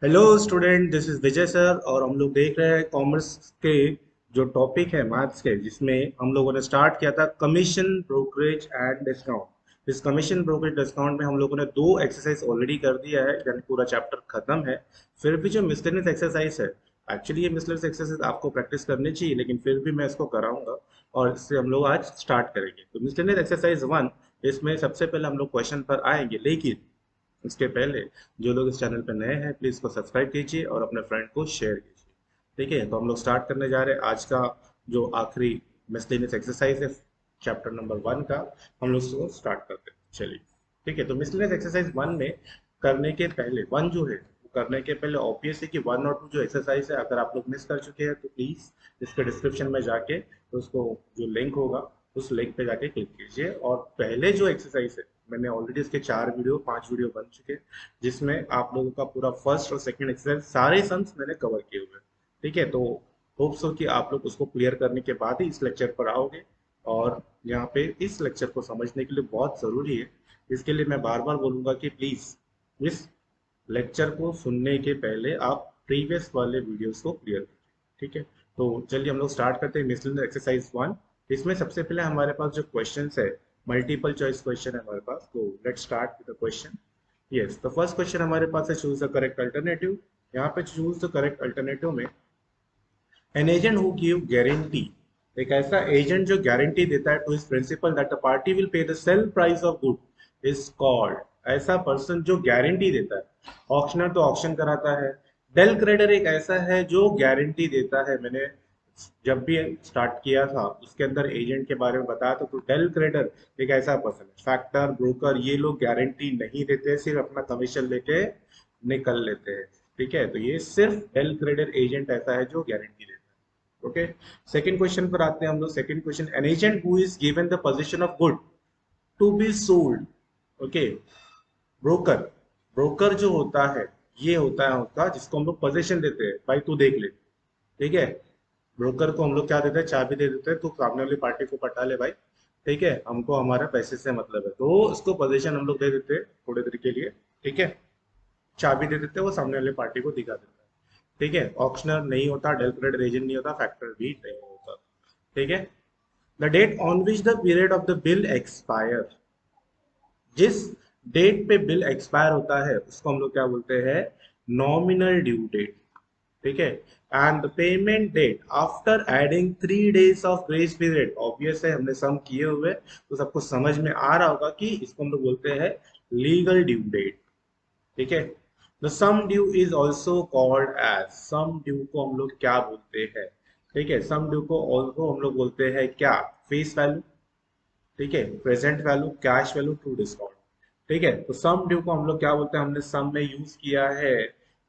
Hello student, this is Vijay sir और हम लोग देख रहे हैं कॉमर्स के जो टॉपिक है मैथ्स के, जिसमें हम लोगों ने स्टार्ट किया था कमीशन ब्रोकरेज एंड डिस्काउंट। इस कमीशन ब्रोकरेज डिस्काउंट में हम लोगों ने दो एक्सरसाइज ऑलरेडी कर दिया है, यानी पूरा चैप्टर खत्म है। फिर भी जो मिसलेनियस एक्सरसाइज है, एक्चुअली ये मिसलेनियस एक्सरसाइज आपको प्रैक्टिस करनी चाहिए, लेकिन फिर भी मैं इसको कराऊंगा और इससे हम लोग आज स्टार्ट करेंगे। तो मिसलेनियस एक्सरसाइज वन, इसमें सबसे पहले हम लोग क्वेश्चन पर आएंगे, लेकिन इसके पहले जो लोग इस चैनल पर नए हैं प्लीज़ इसको सब्सक्राइब कीजिए और अपने फ्रेंड को शेयर कीजिए। ठीक है, तो हम लोग स्टार्ट करने जा रहे हैं आज का जो आखिरी मिसलेनियस एक्सरसाइज है चैप्टर नंबर वन का। हम लोग इसको स्टार्ट करते हैं, चलिए। ठीक है, तो मिसलेनियस एक्सरसाइज वन में करने के पहले, वन जो है वो करने के पहले ऑब्वियस है कि वन और टू जो एक्सरसाइज है, अगर आप लोग मिस कर चुके हैं तो प्लीज़ इसके डिस्क्रिप्शन में जाके उसको जो लिंक होगा उस लिंक पे जाके क्लिक कीजिए। और पहले जो एक्सरसाइज है, मैंने ऑलरेडी इसके 4 वीडियो 5 वीडियो बन चुके हैं, जिसमें आप लोगों का पूरा फर्स्ट और सेकंड एक्सरसाइज सारे सम्स मैंने कवर किए हुए हैं। ठीक है, तो होप सो कि आप लोग उसको क्लियर करने के बाद ही इस लेक्चर पर आओगे। और यहाँ पे इस लेक्चर को समझने के लिए बहुत ज़रूरी है, इसके लिए मैं बार बार बोलूँगा कि प्लीज़ इस लेक्चर को सुनने के पहले आप प्रीवियस वाले वीडियोस को क्लियर कीजिए। ठीक है, तो चलिए हम लोग स्टार्ट करते हैं मिसलेनियस एक्सरसाइज वन। इसमें सबसे पहले हमारे पास जो क्वेश्चंस है, मल्टीपल चॉइस क्वेश्चन है हमारे पास। तो let's start with the question. Yes, the first question हमारे पास है चूज द करेक्ट अल्टरनेटिव। यहाँ पे चूज द करेक्ट अल्टरनेटिव में an agent who give guarantee, एक ऐसा एजेंट जो गारंटी देता है to his principal that the party will pay the sale price of good is called. ऐसा पर्सन जो गारंटी देता है, ऑक्शनर तो ऑक्शन कराता है, डेल क्रेडर एक ऐसा है जो गारंटी देता है। मैंने जब भी स्टार्ट किया था उसके अंदर एजेंट के बारे में बताया था, तो डेल क्रेडर एक ऐसा पर्सन है। फैक्टर, ब्रोकर, ये लोग गारंटी नहीं देते, सिर्फ अपना कमीशन लेके निकल लेते हैं। ठीक है, तो ये सिर्फ डेल क्रेडर एजेंट ऐसा है जो गारंटी देता है। ओके, सेकंड क्वेश्चन पर आते हैं हम लोग। Second question, an agent who is given the position of good to be sold. Okay, broker, broker जो होता है ये होता है उसका जिसको हम लोग पोजीशन देते हैं, भाई तू देख ले। ठीक है, ब्रोकर को हम लोग क्या देते हैं, चाबी दे देते हैं, तो सामने वाली पार्टी को पटा ले भाई। ठीक है, हमको हमारा पैसे से मतलब है, तो उसको पोजीशन हम लोग दे देते हैं थोड़ी देर के लिए। ठीक है, चाबी दे देते हैं, वो सामने वाली पार्टी को दिखा देता है। ठीक है, ऑक्शनर नहीं होता, डेलक्रेड एजेंट नहीं होता, फैक्टर भी नहीं होता। ठीक है, the date on which the period of the bill expire, जिस डेट पे बिल एक्सपायर होता है उसको हम लोग क्या बोलते हैं, नॉमिनल ड्यू डेट। ठीक है, and the payment date after adding 3 days of grace period, obvious है हमने सम किए हुए तो सबको समझ में आ रहा होगा कि इसको हम लोग बोलते हैं लीगल ड्यू डेट। ठीक है, the sum due is also called as, sum due को हम लोग क्या बोलते हैं, ठीक है, सम ड्यू को ऑल्सो हम लोग बोलते हैं क्या, फेस वैल्यू। ठीक है, present value, cash value, true discount. ठीक है, तो सम ड्यू को हम लोग क्या बोलते हैं, हमने सम में यूज किया है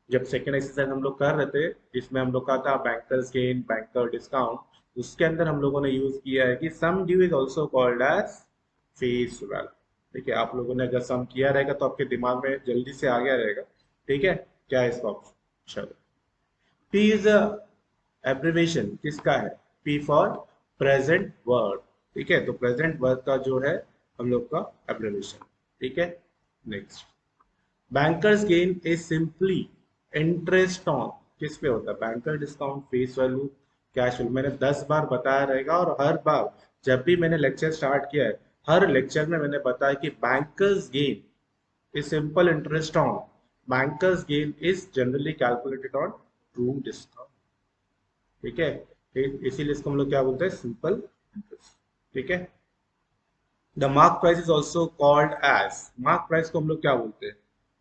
जब सेकेंड एक्सरसाइज हम लोग कर रहे थे, जिसमें हम लोग का था बैंकर्स गेन, बैंकर डिस्काउंट, उसके अंदर हम लोगों ने यूज किया है कि sum due is also called as face value. ठीक है, आप लोगों ने अगर सम किया रहेगा तो आपके दिमाग में जल्दी से आ गया रहेगा। ठीक है, क्या है इसका ऑप्शन, चलो। पी इज एब्रिवेशन किसका है, पी फॉर प्रेजेंट वर्ड। ठीक है, तो प्रेजेंट वर्ड का जो है हम लोग का एब्रिवेशन। ठीक है, next, bankers gain is simply interest on, किस पे होता है, banker discount, face value, cash value. मैंने 10 बार बताया रहेगा, और हर बार जब भी मैंने लेक्चर स्टार्ट किया है, हर लेक्चर में मैंने बताया कि bankers gain is simple interest on, bankers gain is generally calculated on true discount। ठीक है, इसीलिए इसको हम लोग क्या बोलते हैं, सिंपल इंटरेस्ट। ठीक है, the mark price is also called as, mark price को हम लोग क्या बोलते हैं,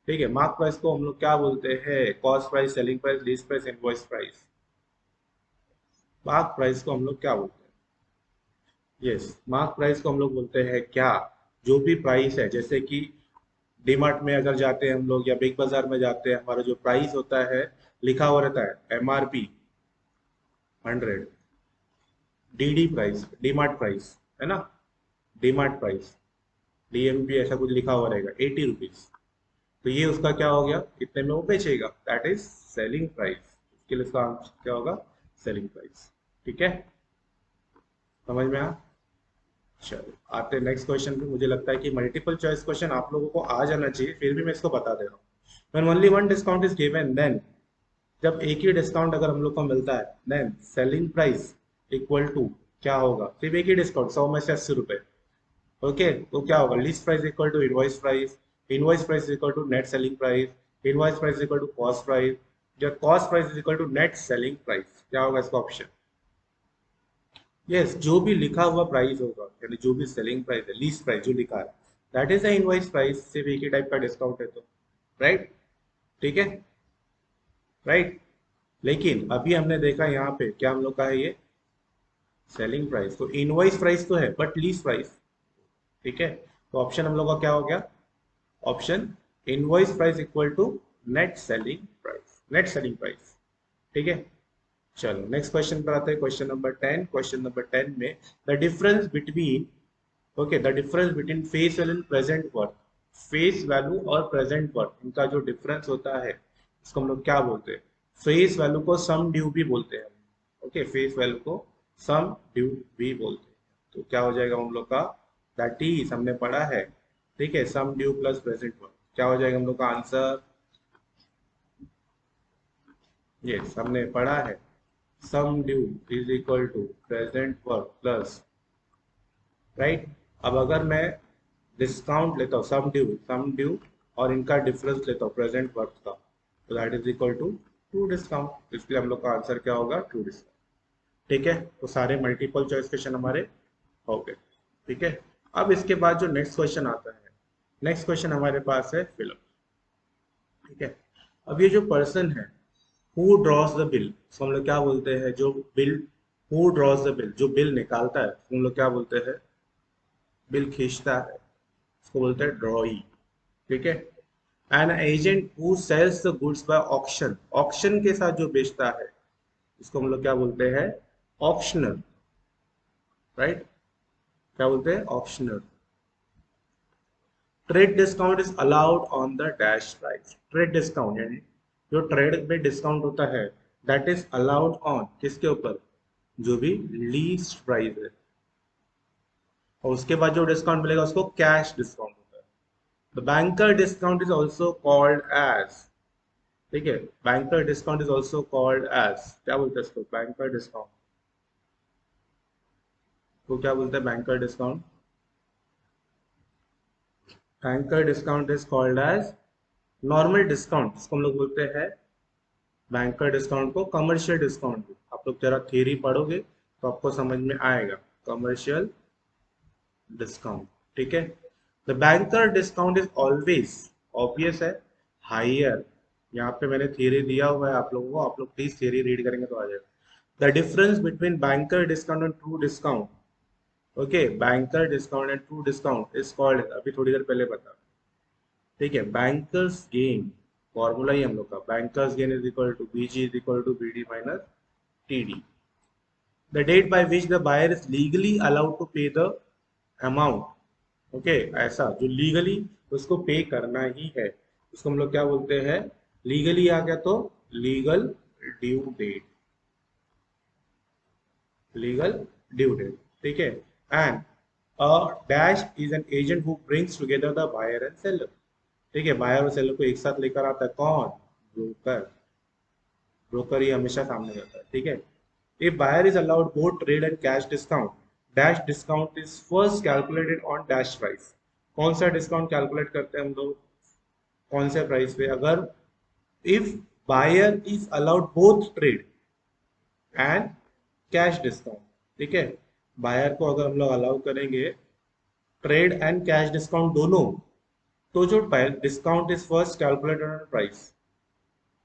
ठीक है, मार्क प्राइस को हम लोग क्या बोलते हैं, cost price, selling price, lease price, invoice price. Mark price को हम लोग क्या बोलते हैं, यस, मार्क प्राइस को हम लोग बोलते हैं क्या, जो भी प्राइस है, जैसे कि डीमार्ट में अगर जाते हैं हम लोग या बिग बाजार में जाते हैं, हमारा जो प्राइस होता है लिखा हुआ रहता है MRP 100, DD price, DMart price, है ना, डीमार्ट प्राइस, DMP ऐसा कुछ लिखा हुआ रहेगा 80 रुपीज। तो ये उसका क्या हो गया, कितने में वो बेचेगा, दैट इज सेलिंग प्राइस। इसके लिए इसका आंसर क्या होगा, सेलिंग प्राइस। ठीक है, समझ में आ, चलो आते हैं नेक्स्ट क्वेश्चन पे। मुझे लगता है कि मल्टीपल चॉइस क्वेश्चन आप लोगों को आ जाना चाहिए, फिर भी मैं इसको बता दे रहा हूँ। When only one discount is given, then जब एक ही डिस्काउंट अगर हम लोग को मिलता है, then selling price equal to क्या होगा, सिर्फ एक ही डिस्काउंट 100 में से 80 रुपए। ओके, तो क्या होगा, list price equal to invoice price equal to net selling price, invoice price equal to cost price, या cost price is equal to net selling price. क्या होगा इसका ऑप्शन? यस, जो भी लिखा हुआ प्राइस होगा, यानी जो भी सेलिंग प्राइस है, लीस्ट प्राइस जो लिखा है, that is the invoice price, सिर्फ एक ही टाइप का डिस्काउंट है तो। राइट, ठीक है, राइट। लेकिन अभी हमने देखा यहाँ पे क्या हम लोग का है, ये सेलिंग प्राइस, तो इनवॉइस प्राइस तो है बट लीस्ट प्राइस। ठीक है, तो ऑप्शन हम लोग का क्या हो गया, option invoice price equal to net selling price. ठीक है, चलो नेक्स्ट क्वेश्चन पर आते हैं, क्वेश्चन नंबर 10। क्वेश्चन नंबर 10 में the difference between, okay, the difference between face value and present worth, face value और प्रेजेंट वर्थ, इनका जो डिफरेंस होता है इसको हम लोग क्या बोलते हैं? फेस वैल्यू को सम ड्यू भी बोलते हैं। ओके, फेस वैल्यू को सम ड्यू भी बोलते हैं। तो क्या हो जाएगा हम लोग का, दैट इज, हमने पढ़ा है, ठीक है, sum due plus present worth, क्या हो जाएगा हम लोग का आंसर? ये हमने पढ़ा है, sum due is equal to present worth plus, right. अब अगर मैं डिस्काउंट लेता हूँ, सम ड्यू और इनका डिफरेंस लेता हूँ प्रेजेंट वर्थ का, तो that is equal to true discount. इसलिए हम लोग का आंसर क्या होगा, ट्रू डिस्काउंट। ठीक है, तो सारे मल्टीपल चॉइस क्वेश्चन हमारे हो गए। ठीक है, अब इसके बाद जो नेक्स्ट क्वेश्चन आता है, नेक्स्ट क्वेश्चन हमारे पास है फिल्म। ठीक है, अब ये जो पर्सन है, हु ड्रॉज द बिल, उसको हम लोग क्या बोलते हैं, जो bill, who draws the bill, जो बिल निकालता है उसको हम लोग क्या बोलते हैं, बिल खींचता है, उसको बोलते हैं ड्रॉई। ठीक है, an agent who sells the goods by auction, auction के साथ जो बेचता है इसको हम लोग क्या बोलते हैं, ऑक्शनर। राइट, क्या बोलते हैं, auctioneer. Trade discount is allowed on the dash price, trade discount यानी जो ट्रेड में डिस्काउंट होता है, दैट इज अलाउड ऑन किसके ऊपर, जो भी लीस्ट प्राइस है, और उसके बाद जो डिस्काउंट मिलेगा उसको कैश डिस्काउंट होता है। The banker discount is also called as, ठीक है, banker discount is also called as, क्या बोलते हैं इसको, बैंकर डिस्काउंट को क्या बोलते हैं, banker discount, banker discount is called as normal discount, इसको हम लोग बोलते हैं बैंकर डिस्काउंट को कमर्शियल डिस्काउंट भी। आप लोग जरा थियरी पढ़ोगे तो आपको समझ में आएगा, कमर्शियल डिस्काउंट। ठीक है, the banker discount is always, obvious है, हाइयर, यहाँ पे मैंने थियरी दिया हुआ है आप लोगों को, आप लोग प्लीज थियरी रीड करेंगे तो आ जाएगा। The difference between banker discount and true discount, okay, banker discount and true discount is called, अभी थोड़ी देर पहले बता, ठीक है, बैंकर्स गेन, फॉर्मूला ही हम लोग का, banker's gain is equal to BG is equal to BD minus TD, the date by which the buyer is legally allowed to pay the amount. Okay, ऐसा जो लीगली उसको पे करना ही है उसको हम लोग क्या बोलते हैं, लीगली आ गया तो legal due date, legal due date. ठीक है, and a dash is an agent who brings together the buyer and seller, ठीक है, बायर और सेलर को एक साथ लेकर आता है कौन, ब्रोकर, ब्रोकर ही हमेशा सामने रहता है। ठीक है, if buyer is allowed both trade and cash discount, dash discount is first calculated on dash price, कौन सा डिस्काउंट कैलकुलेट करते हैं हम लोग, कौन से प्राइस पे, अगर if buyer is allowed both trade and cash discount, ठीक है, बायर को अगर हम लोग अलाउ करेंगे ट्रेड एंड कैश डिस्काउंट दोनों, तो जो discount is first calculated on price.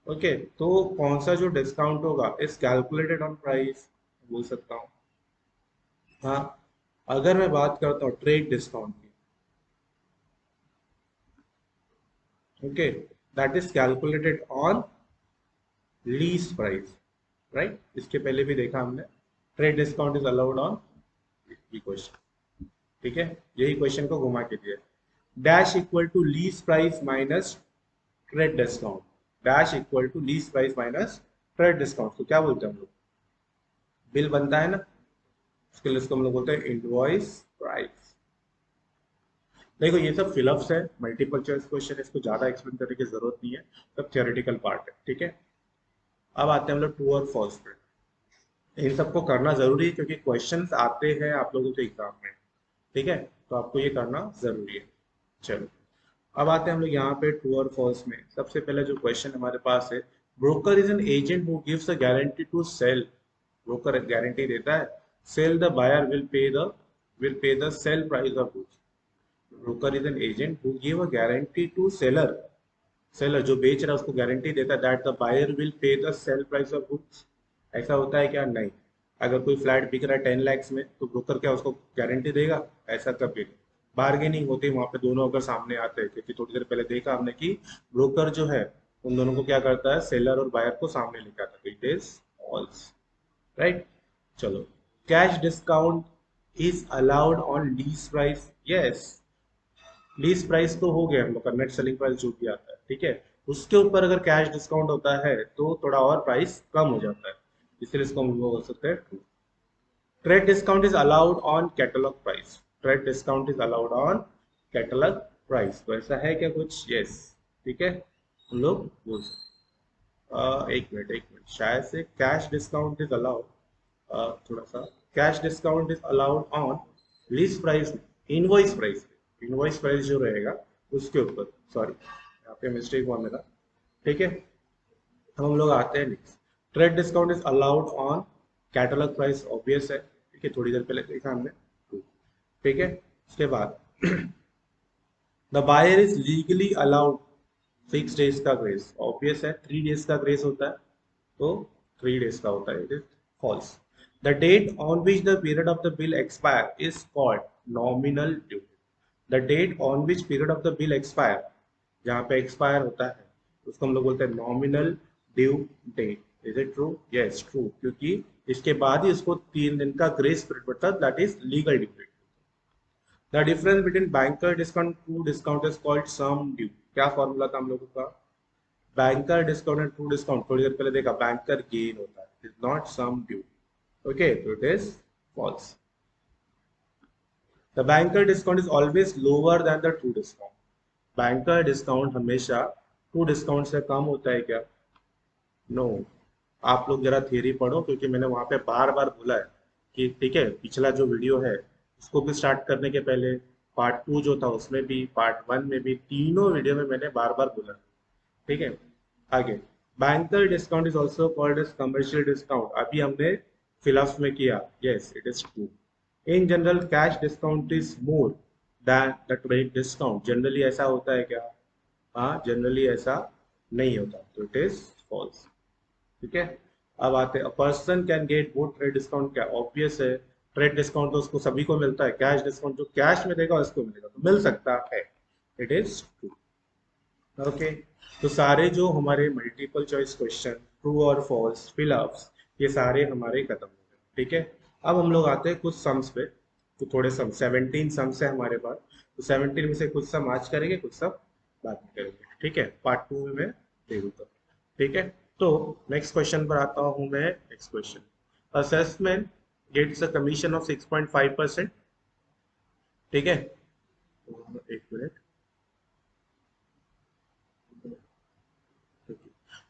Okay, तो कौन सा जो डिस्काउंट होगा इज कैलकुलेटेड ऑन प्राइस, बोल सकता हूँ। हाँ, अगर मैं बात करता हूँ ट्रेड डिस्काउंट की, okay, that is calculated on list price, right, इसके पहले भी देखा हमने, trade discount is allowed on, ये क्वेश्चन, ठीक है, यही क्वेश्चन को घुमा के दिया, dash equal to list price minus trade discount, dash equal to list price minus trade discount, तो क्या बोलते हैं हम लोग, बिल बनता है ना, उसके लिए इसको हम लोग बोलते हैं इनवॉइस प्राइस। देखो ये सब फिलअप्स है, मल्टीपल चॉइस क्वेश्चन, इसको ज्यादा एक्सप्लेन करने की जरूरत नहीं है, सब थियोरेटिकल पार्ट है, ठीक है। अब आते हैं हम लोग ट्रू और फॉल्स पे। इन सबको करना जरूरी है क्योंकि क्वेश्चंस आते हैं आप लोगों के एग्जाम में, ठीक है, तो आपको ये करना जरूरी है। चलो, अब आते हैं हम लोग यहाँ पे ट्रू और फॉल्स में। सबसे पहले जो क्वेश्चन हमारे पास है, broker is an agent who gives a guarantee to sell. Broker guarantee देता है, sell the buyer will pay the sale price of goods. Broker is an agent who give a guarantee to seller. Seller जो बेच रहा है उसको guarantee देता है that the buyer will pay the sale price of goods. ऐसा होता है क्या? नहीं। अगर कोई फ्लैट बिक रहा है 10 lakhs में तो ब्रोकर क्या उसको गारंटी देगा? ऐसा कभी नहीं। बार्गेनिंग होती है वहां पे, दोनों अगर सामने आते हैं, क्योंकि थोड़ी देर पहले देखा हमने कि ब्रोकर जो है उन दोनों को क्या करता है, सेलर और बायर को सामने लेकर आता है। It is false, right. चलो, cash discount is allowed on list price. Yes, list price तो हो गया हम लोग का, नेट सेलिंग प्राइस जो भी आता है, ठीक है, उसके ऊपर अगर कैश डिस्काउंट होता है तो थोड़ा और प्राइस कम हो जाता है, इसलिए इसको हम लोग बोल सकते हैं true. Trade discount is allowed on catalogue price. Trade discount is allowed on catalogue price, तो ऐसा है क्या कुछ? यस, ठीक है, हम लोग बोल सकते एक मिनट शायद से कैश डिस्काउंट इज अलाउड, थोड़ा सा, cash discount is allowed on list price, invoice price. Invoice price जो रहेगा उसके ऊपर, सॉरी यहाँ पे मिस्टेक हुआ मेरा, ठीक है। अब हम लोग आते हैं next, trade discount is allowed on catalogue price, obvious है, ठीक है, थोड़ी देर पहले देखा हमने, ठीक है। उसके बाद the buyer is legally allowed 6 days का ग्रेस, ऑब्वियस है, 3 days का ग्रेस होता है, तो 3 days का होता है, it is false. The date on which the period of the bill expire is called nominal due. The date on which period of the bill expire, जहाँ पे एक्सपायर होता है उसको हम लोग बोलते हैं nominal due date. Is it true? Yes true, क्योंकि इसके बाद ही उसको 3 दिन का ग्रेस पीरियड पड़ता है, that is legal due date. The difference between banker discount true discount is called sum due. क्या फॉर्मूला था हम लोगों का? Banker discount and true discount, थोड़ी देर पहले देखा, बैंकर गेन होता है, is not sum due. Okay, तो it is false. The banker discount is always lower than the true discount. Banker discount हमेशा ट्रू डिस्काउंट से कम होता है क्या? नो। आप लोग जरा थियरी पढ़ो, क्योंकि मैंने वहां पे बार बार बोला है कि, ठीक है, पिछला जो वीडियो है उसको भी स्टार्ट करने के पहले, पार्ट 2 जो था उसमें भी, पार्ट 1 में भी, तीनों वीडियो में मैंने बार बार बोला, ठीक है। आगे, banker discount is also called as commercial discount, अभी हमने फिलअप में किया, yes it is true. In general cash discount is more than the trade discount, generally ऐसा होता है क्या? हाँ, जनरली ऐसा नहीं होता, तो इट इज फॉल्स, ठीक है। अब आते हैं, person can get both trade discount, क्या ऑब्वियस है, ट्रेड डिस्काउंट तो उसको सभी को मिलता है, कैश डिस्काउंट जो कैश में देगा उसको मिलेगा, तो मिल सकता है, इट इज ट्रू। ओके, तो सारे जो हमारे मल्टीपल चॉइस क्वेश्चन, ट्रू और फॉल्स, फिलअप्स, ये सारे हमारे खत्म हो गए, ठीक है। अब हम लोग आते हैं कुछ सम्स पे, तो थोड़े सम 17 सम्स है हमारे पास, तो 17 में से कुछ सम आज करेंगे, कुछ सम बाद में करेंगे, ठीक है, पार्ट 2 में मैं दे दूंगा, ठीक है। तो नेक्स्ट क्वेश्चन पर आता हूं मैं। Next question, assessment gets a commission of 6.5%, ठीक है, एक minute.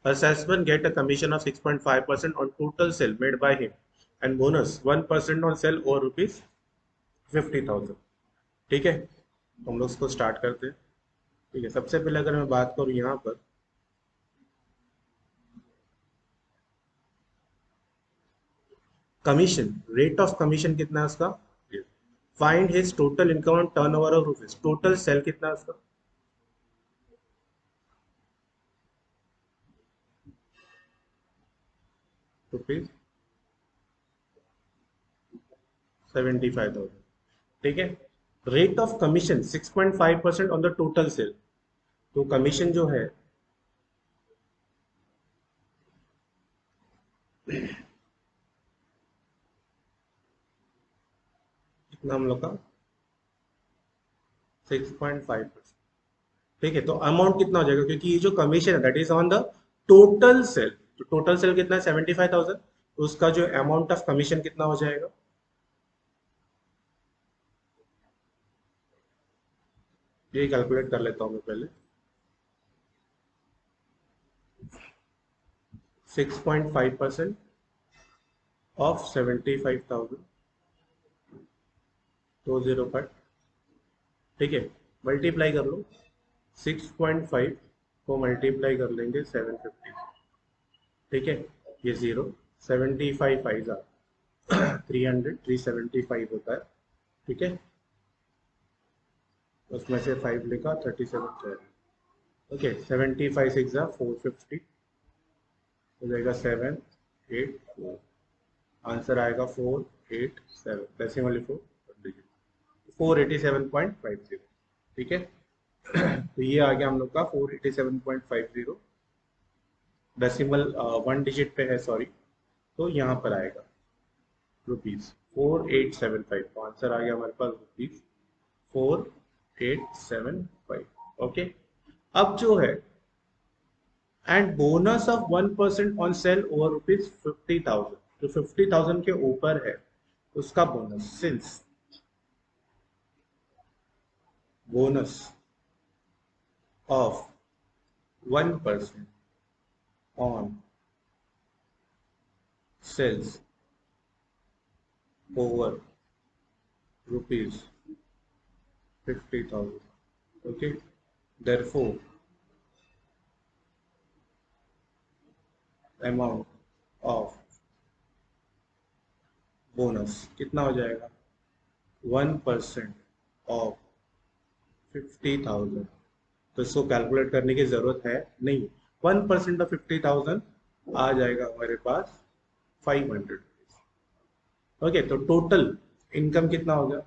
Assessment get a commission of 6.5% on total sale made by him and bonus 1% on sale over rupees 50,000, ठीक है। तो हम लोग इसको स्टार्ट करते हैं, ठीक है। सबसे पहले अगर मैं बात करूं यहाँ पर, कमीशन, रेट ऑफ कमीशन कितना है उसका, find his total income on turn over of rupees, total sale कितना है उसका, रुपीज 75,000, ठीक है। Rate of commission 6.5% on the total sale, तो कमीशन जो है कितना हम लोग का, 6.5%, ठीक है। तो अमाउंट कितना हो जाएगा, क्योंकि ये जो कमीशन है that is on the total sale, तो टोटल सेल कितना है 75,000, तो उसका जो अमाउंट ऑफ कमीशन कितना हो जाएगा, ये कैलकुलेट कर लेता हूँ मैं पहले। 6.5% ऑफ 75,000, 205, ठीक है, मल्टीप्लाई कर लो। 6.5 को मल्टीप्लाई कर लेंगे 750, ठीक है, ये जीरो, 75 फाइव 300, 375 होता है, ठीक है, उसमें से 5 लिखा, 37 ओके, 75 सिक्स 450, हो जाएगा 784, आंसर आएगा 487, डेसिमल 487.50, ठीक है। तो ये आ गया हम लोग का 487.50, डेसिमल 1 डिजिट पे है, सॉरी, तो यहाँ पर आएगा रुपीज 4875, तो आंसर आ गया हमारे पास रुपीज 4875, ओके। अब जो है, and bonus of 1% on sale over rupees 50,000, जो 50,000 के ऊपर है उसका bonus, since bonus of 1% on sales over rupees 50,000, okay, therefore amount of bonus कितना हो जाएगा, 1% ऑफ 50,000, तो इसको कैलकुलेट करने की जरूरत है नहीं, 1% ऑफ 50,000 आ जाएगा हमारे पास 500, ओके। तो टोटल इनकम कितना हो गया,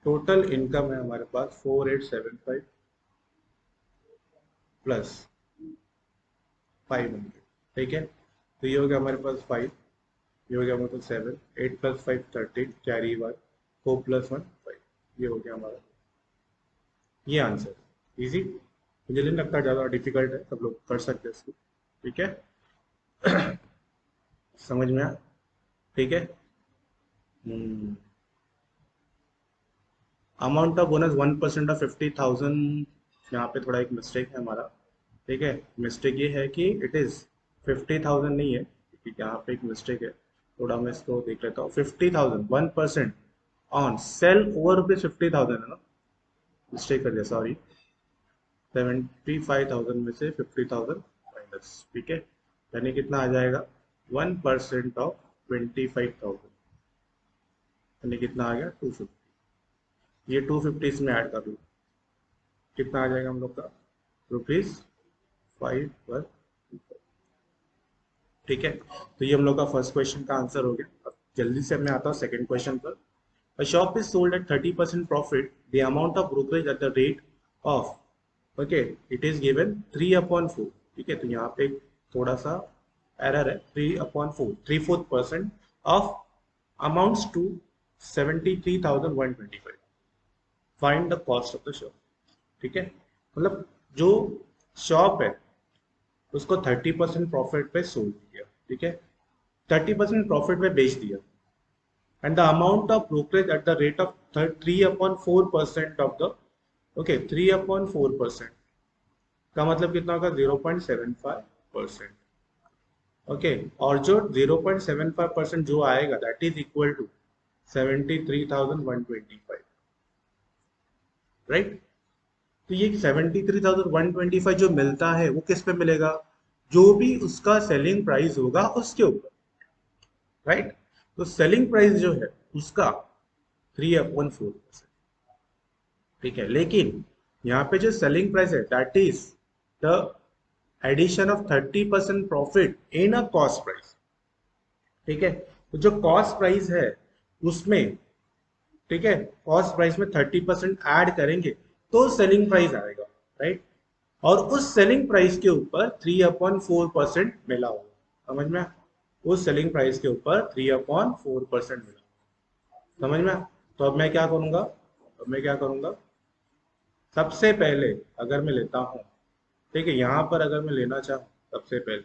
टोटल इनकम है हमारे पास 4875 प्लस 500, ठीक है। तो ये हो गया हमारे पास 5, ये हो गया हमारे पास 7, 8 प्लस 5 13, कैरी 1, 4 प्लस 1 5, ये हो गया हमारा, ये आंसर इजी, मुझे नहीं लगता ज़्यादा डिफिकल्ट है, सब लोग कर सकते हैं इसको, ठीक है। समझ में आया, ठीक है। अमाउंट ऑफ बोनस 1% ऑफ 50,000, यहाँ पे थोड़ा एक मिस्टेक है हमारा, ठीक है। मिस्टेक ये है कि इट इज़ 50,000 नहीं है, क्योंकि यहाँ पे एक मिस्टेक है, थोड़ा मैं इसको देख लेता हूँ। 50,000 1% ऑन सेल ओवर रुपीज 50,000 है ना, मिस्टेक कर दिया, सॉरी। 75,000 में से 50,000 माइनस, ठीक है, यानी कितना आ जाएगा, 1% ऑफ 25,000, यानी कितना आ गया 250, ये 250 इसमें ऐड कर लो, कितना आ जाएगा हम लोग का, रुपीज 5 पर, ठीक है। तो ये हम लोग का फर्स्ट क्वेश्चन का आंसर हो गया। अब जल्दी से मैं आता हूँ सेकंड क्वेश्चन पर। A shop is sold at 30% profit. The amount of brokerage at the rate of, okay, it is given 3/4, ठीक है। तो यहाँ पे थोड़ा सा एरर है, 3/4, 3/4% of amounts to 73,125, find the cost of the shop, ठीक है। मतलब जो शॉप है उसको 30% प्रॉफिट पे सोल्ड किया, ठीक है, 30% प्रॉफिट पे बेच दिया, and the amount of brokerage at the rate of 3/4% of the, okay, 3/4% का मतलब कितना होगा, 0.75%, ओके। और जो 0.75% जो आएगा that is equal to 73,125, right. तो ये 73,125 जो मिलता है वो किस पे मिलेगा, जो भी उसका सेलिंग प्राइस होगा उसके ऊपर, राइट। तो सेलिंग प्राइस जो है उसका 3/4%, ठीक है। लेकिन यहाँ पे जो सेलिंग प्राइस है that is the addition of 30% profit in a cost price, ठीक है। तो जो कॉस्ट प्राइस है उसमें, ठीक है, कॉस्ट प्राइस में 30% ऐड करेंगे तो सेलिंग प्राइस आएगा, राइट। और उस सेलिंग प्राइस के ऊपर 3/4% मिला होगा, समझ में आया? उस सेलिंग प्राइस के ऊपर 3/4% मिला, समझ में आया? तो अब मैं क्या करूंगा, अब मैं क्या करूंगा, सबसे पहले अगर मैं लेता हूँ, ठीक है, यहाँ पर अगर मैं लेना चाहूँ सबसे पहले,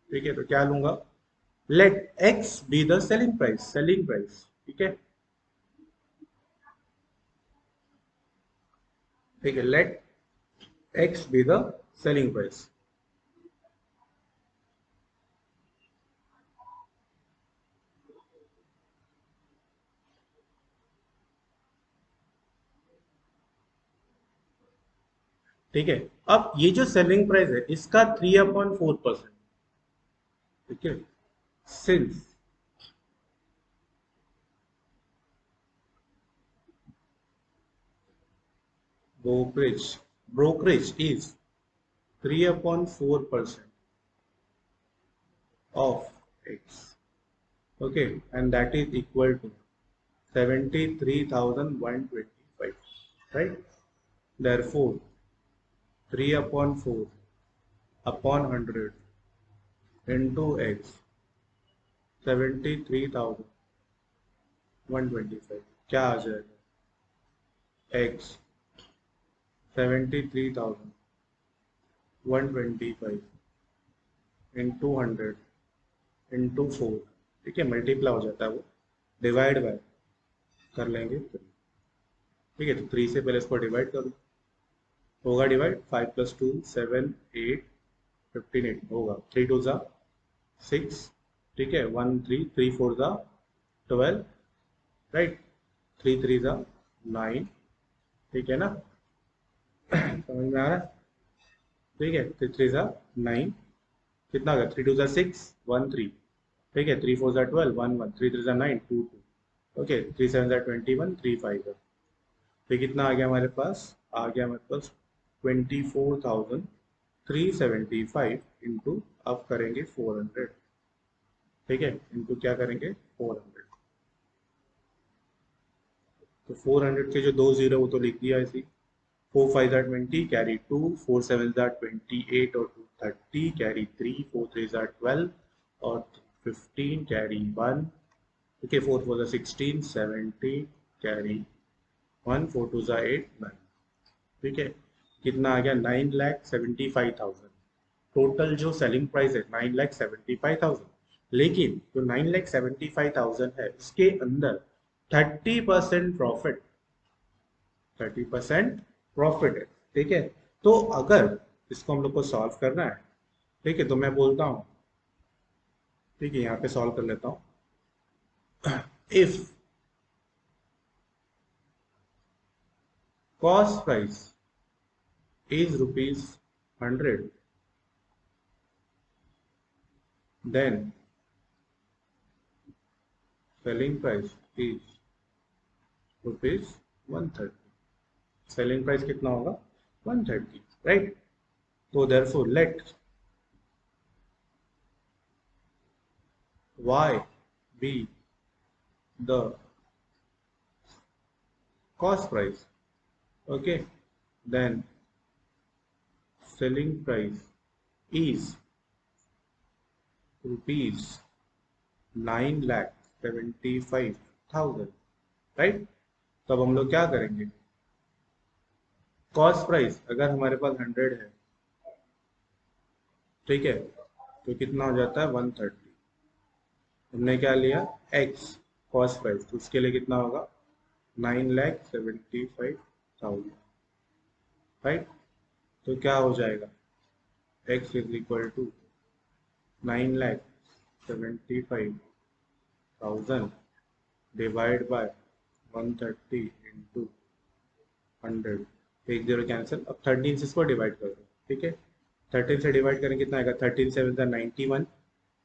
ठीक है, तो क्या लूंगा, let x be the selling price, ठीक है, ठीक है, let x be the selling price. ठीक है, अब ये जो सेलिंग प्राइस है इसका 3/4%, ठीक है, since brokerage is 3/4% of x, okay, and that is equal to 73,125, right? Therefore 3/4 upon 100 into x, 73,125 क्या आ जाएगा, x 73,125 इंटू 100 इंटू 4, ठीक है, मल्टीप्लाई हो जाता है वो, डिवाइड बाय कर लेंगे 3, ठीक है, तो 3 से पहले इसको डिवाइड करो, होगा डिवाइड, 5 + 2 7 8 15 8 होगा, 3 2 ज़ा 6, ठीक है, 1 3 3 4 ज़ा 12, राइट, 3 3 ज़ा 9, ठीक है ना, समझ में आ रहा है, ठीक है, 3 3 ज़ा 9, कितना आ गया, 3 2 ज़ा 6 1 3, ठीक है, 3 4 ज़ा 12 1 1, 3 3 ज़ा 9 2 2, ओके, 3 7 ज़ा 21 3 5 है, तो कितना आ गया हमारे पास, आ गया हमारे पास 24,375 इंटू, अब करेंगे 400, ठीक है, इनको क्या करेंगे 400, तो 400 के जो दो जीरो वो तो लिख दिया ऐसे, 4 5 ज़ा 20 कैरी 2, 4 7 ज़ा 28 और 2 30 कैरी 3, 4 3 ज़ा 12 और 15 कैरी 1, ओके, 4 4 ज़ा 16 70 कैरी 1, 4 2 ज़ा 8 9, ठीक है, कितना आ गया 9,75,000, टोटल जो सेलिंग प्राइस है 9,75,000, लेकिन जो 9,75,000 है उसके अंदर 30% प्रॉफिट, 30% प्रॉफिट है, ठीक है, तो अगर इसको हम लोग को सॉल्व करना है, ठीक है, तो मैं बोलता हूँ, ठीक है, यहाँ पे सॉल्व कर लेता हूँ, if cost price is ₹100, then selling price is ₹130, selling price कितना होगा 130, राइट, तो therefore let y be the cost price, okay, then selling price is ₹9,75,000, right, तो अब हम लोग क्या करेंगे, कॉस्ट प्राइस अगर हमारे पास 100 है, ठीक है, तो कितना हो जाता है 130, हमने क्या लिया x कॉस्ट प्राइस, तो उसके लिए कितना होगा 9,75,000, राइट, तो क्या हो जाएगा x is equal to 9,75,000 divide by 130 into 100, एक जीरो कैंसिल, अब 13 से इसको डिवाइड कर दो, ठीक है, 13 से डिवाइड करें कितना आएगा, 13 7 91,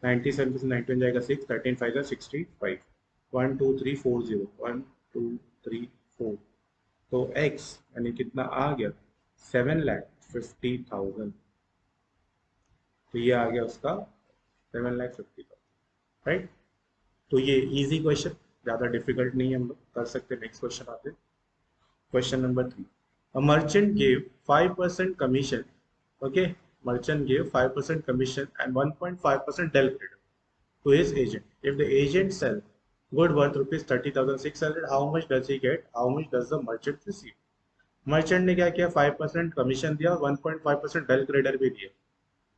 97 से 91 जाएगा 6, 13 5 65, 1 2 3 4 0 1 2 3 4, तो x यानी कितना आ गया 7,50,000, तो ये आ गया उसका 7,50,000, राइट, तो ये इजी क्वेश्चन, ज़्यादा डिफिकल्ट नहीं है, हम लोग कर सकते हैं, नेक्स्ट क्वेश्चन आते हैं, question number 3, a merchant gave 5% commission, okay, merchant gave 5% commission and 1.5% del credit to his agent. If the agent sell good worth rupees 30,600, how much does he get, how much does the merchant receive? Merchant ने क्या किया 5% commission दिया, 1.5% del credit भी दिया,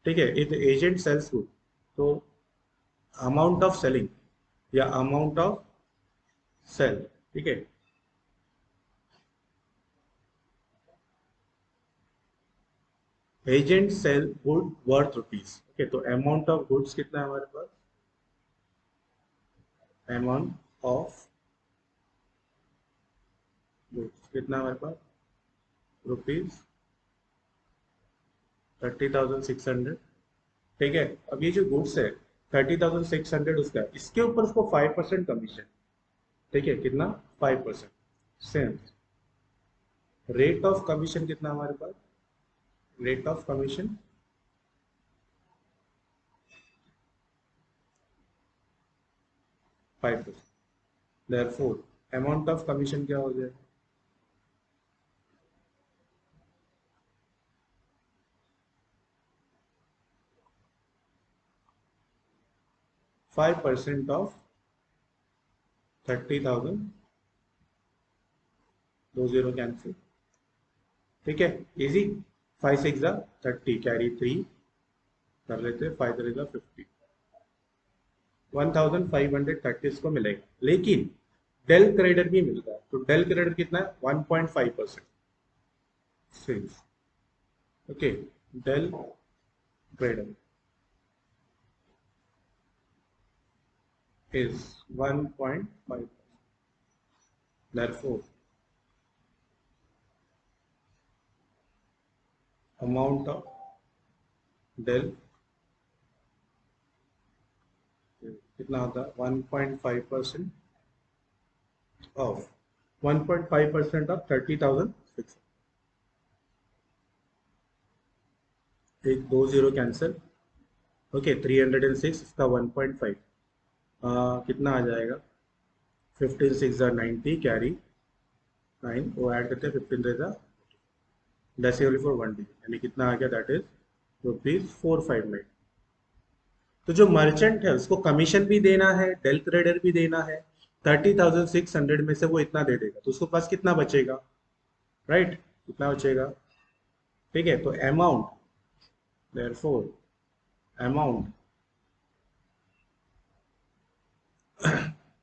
ठीक है, if the agent sells good, तो amount of selling या अमाउंट ऑफ सेल, ठीक है। Agent sell good worth rupees, okay, तो अमाउंट ऑफ गुड्स कितना है हमारे पास, अमाउंट ऑफ गुड्स कितना है हमारे पास, रुपीज 30,600, ठीक है। अब ये जो गुड्स है 30,600 उसका है, इसके ऊपर उसको 5% कमीशन, ठीक है, कितना 5%। सेम रेट ऑफ कमीशन कितना हमारे पास, rate of commission 5%, therefore amount of commission क्या हो जाएगा, 5% ऑफ 30,000, 20 कैंसिल, ठीक है, इजी। 5 6 30, कैरी 3 कर लेते हैं, 5 3 50, 1530 को मिलेगा। लेकिन डेल क्रेडिट भी मिलता है, तो डेल क्रेडिट कितना है 1.5% sales, okay, del credit is 1.5%, therefore amount of del कितना होता है 1.5% ऑफ 1.5% ऑफ 30,600, एक 20 कैंसिल, ओके, 306 इसका 1.5, कितना आ जाएगा 15 6 90, कैरी 9, वो ऐड करते हैं 15 रेजा डेसिमल फॉर 1 डी, यानी कितना आ गया, दैट इज ₹459। तो जो मर्चेंट है उसको कमीशन भी देना है, डेल क्रेडिट भी देना है, 30,600 में से वो इतना दे देगा, तो उसके पास कितना बचेगा, राइट, कितना बचेगा, ठीक है। तो amount, therefore amount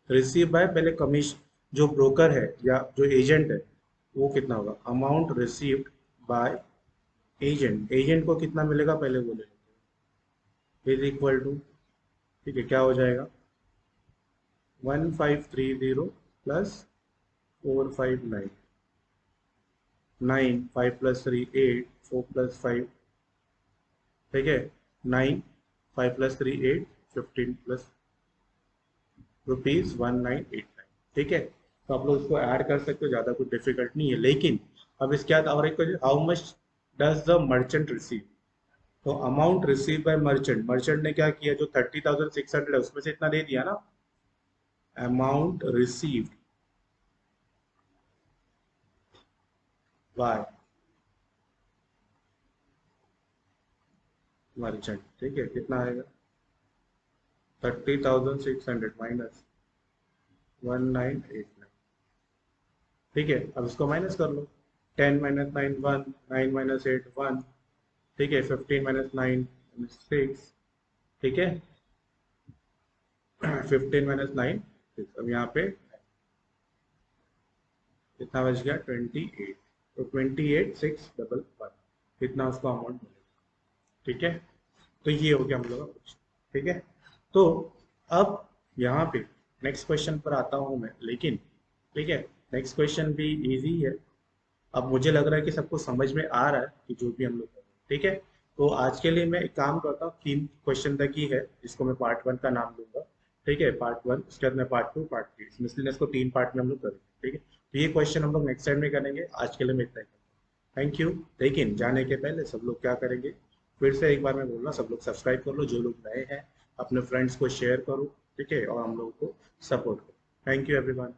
receive bye, पहले कमीशन जो ब्रोकर है या जो एजेंट है वो कितना होगा, amount received by agent, agent को कितना मिलेगा पहले वो ले लेते हैं, इज इक्वल टू, ठीक है, क्या हो जाएगा 1530 प्लस 459, 9 5 प्लस 3 8, 4 प्लस 5, ठीक है, 9 5 प्लस 3 8, 15 प्लस ₹1989, ठीक है। तो आप लोग इसको ऐड कर सकते हो, ज़्यादा कुछ डिफिकल्ट नहीं है। लेकिन अब इसके बाद और एक, how much does the merchant receive, तो amount receive by merchant, merchant ने क्या किया, जो 30,600 है उसमें से इतना दे दिया ना, अमाउंट रिसीव्ड बाय मर्चेंट, ठीक है, कितना आएगा 30,600 माइनस 1989, ठीक है। अब इसको माइनस कर लो, 10 माइनस 9 1, 9 माइनस 8 1, ठीक है, 15 माइनस 9 6, ठीक है, 15 माइनस 9 6, अब यहाँ पे कितना बच गया 28, तो 28,611, कितना उसको अमाउंट मिलेगा, ठीक है। तो ये हो गया हम लोग का क्वेश्चन, ठीक है। तो अब यहाँ पे नेक्स्ट क्वेश्चन पर आता हूँ मैं, लेकिन ठीक है, नेक्स्ट क्वेश्चन भी इजी है। अब मुझे लग रहा है कि सबको समझ में आ रहा है कि जो भी हम लोग कर रहे हैं, ठीक है। तो आज के लिए मैं एक काम करता हूँ, 3 क्वेश्चन तक ही है जिसको मैं पार्ट 1 का नाम दूंगा, ठीक है, पार्ट 1, उसके बाद मैं पार्ट 2 पार्ट 3, इसलिए इसको 3 पार्ट में हम लोग करेंगे, ठीक है। तो ये क्वेश्चन हम लोग नेक्स्ट टाइम में करेंगे, आज के लिए मैं इतना ही करता हूँ, थैंक यू। लेकिन जाने के पहले सब लोग क्या करेंगे, फिर से एक बार मैं बोल रहा हूँ, सब लोग सब्सक्राइब कर लो, जो लोग नए हैं अपने फ्रेंड्स को शेयर करो, ठीक है, और हम लोग को सपोर्ट करो। Thank you everyone.